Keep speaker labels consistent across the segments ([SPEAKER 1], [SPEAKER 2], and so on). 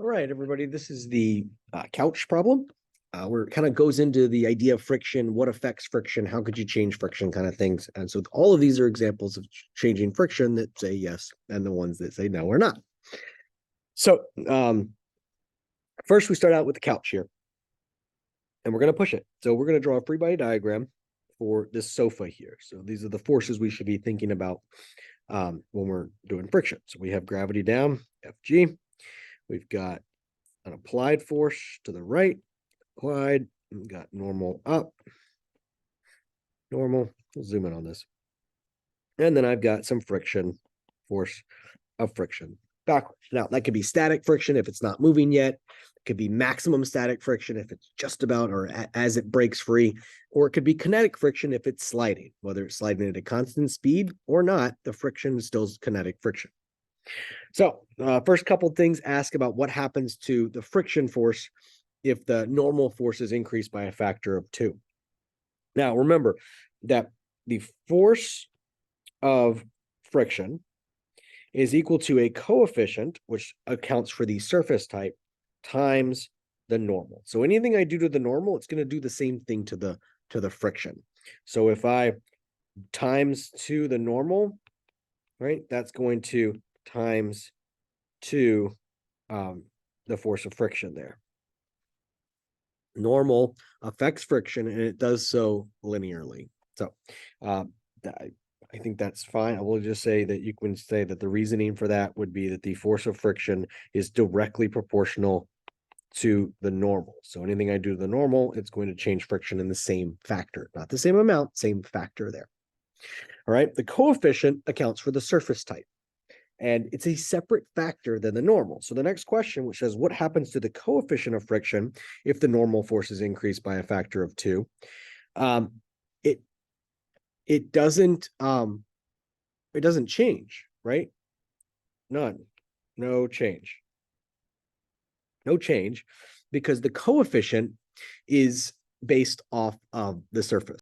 [SPEAKER 1] All right, everybody, this is the couch problem. Where it kind of goes into the idea of friction, what affects friction, how could you change friction kind of things. And so all of these are examples of changing friction that say yes and the ones that say no or not. So first we start out with the couch here. And we're going to push it. So we're going to draw a free body diagram for this sofa here. So these are the forces we should be thinking about when we're doing friction. So we have gravity down, Fg. We've got an applied force to the right, applied. We've got normal up, normal. We'll zoom in on this. And then I've got some friction, force of friction backwards. Now, that could be static friction if it's not moving yet. It could be maximum static friction if it's just about or as it breaks free. Or it could be kinetic friction if it's sliding. Whether it's sliding at a constant speed or not, the friction is still kinetic friction. So first couple of things ask about what happens to the friction force if the normal force is increased by a factor of 2. Now, remember that the force of friction is equal to a coefficient, which accounts for the surface type, times the normal. So anything I do to the normal, it's going to do the same thing to the friction. So if I times 2 the normal, right, that's going to times 2 the force of friction there. Normal affects friction, and it does so linearly. So I think that's fine. I will just say that you can say that the reasoning for that would be that the force of friction is directly proportional to the normal. So anything I do to the normal, it's going to change friction in the same factor, not the same amount, same factor there. All right. The coefficient accounts for the surface type, and it's a separate factor than the normal. So the next question, which says, what happens to the coefficient of friction if the normal force is increased by a factor of 2? It doesn't change, right? None. No change. No change, because the coefficient is based off of the surface.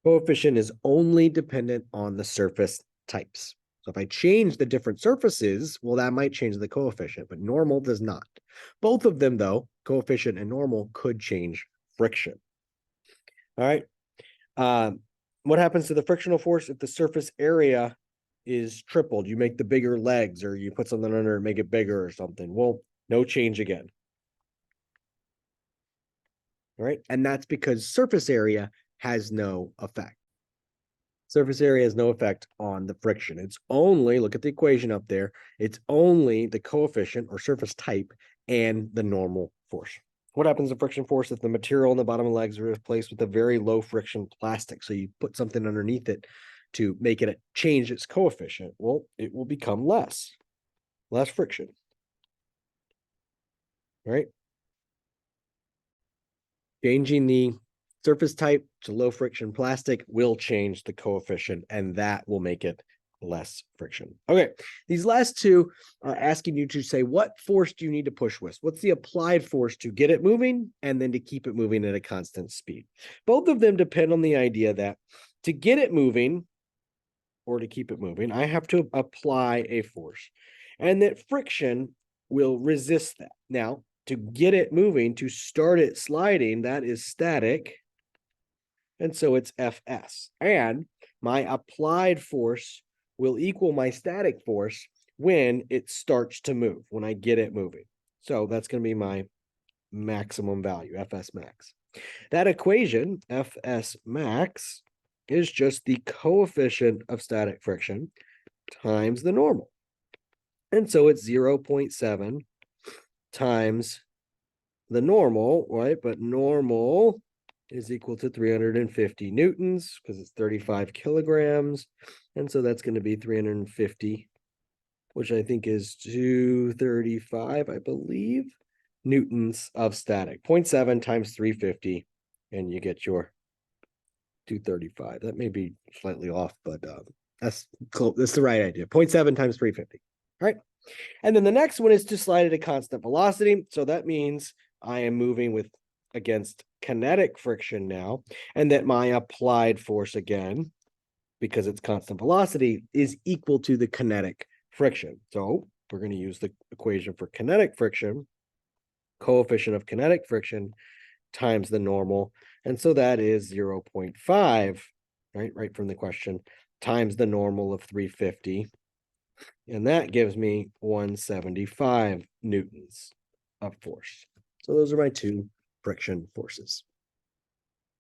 [SPEAKER 1] Coefficient is only dependent on the surface types. So if I change the different surfaces, well, that might change the coefficient, but normal does not. Both of them, though, coefficient and normal, could change friction. All right. What happens to the frictional force if the surface area is tripled? You make the bigger legs, or you put something under and make it bigger or something. Well, no change again. All right. And that's because surface area has no effect. Surface area has no effect on the friction. It's only, look at the equation up there, it's only the coefficient or surface type and the normal force. What happens to friction force if the material on the bottom of the legs are replaced with a very low friction plastic? So you put something underneath it to make it change its coefficient. Well, it will become less friction. Right? Changing the surface type to low friction plastic will change the coefficient, and that will make it less friction. Okay, these last two are asking you to say, what force do you need to push with? What's the applied force to get it moving and then to keep it moving at a constant speed? Both of them depend on the idea that to get it moving or to keep it moving, I have to apply a force, and that friction will resist that. Now, to get it moving, to start it sliding, that is static. And so it's Fs. And my applied force will equal my static force when it starts to move, when I get it moving. So that's going to be my maximum value, Fs max. That equation, Fs max, is just the coefficient of static friction times the normal. And so it's 0.7 times the normal, right? But normal is equal to 350 newtons because it's 35 kilograms. And so that's going to be 350, which I think is 235, I believe, newtons of static. 0.7 times 350, and you get your 235. That may be slightly off, but that's close. That's the right idea. 0.7 times 350. All right. And then the next one is to slide at a constant velocity. So that means I am moving with against kinetic friction now, and that my applied force, again, because it's constant velocity, is equal to the kinetic friction. So we're going to use the equation for kinetic friction, coefficient of kinetic friction times the normal. And so that is 0.5, right from the question, times the normal of 350. And that gives me 175 newtons of force. So those are my two friction forces.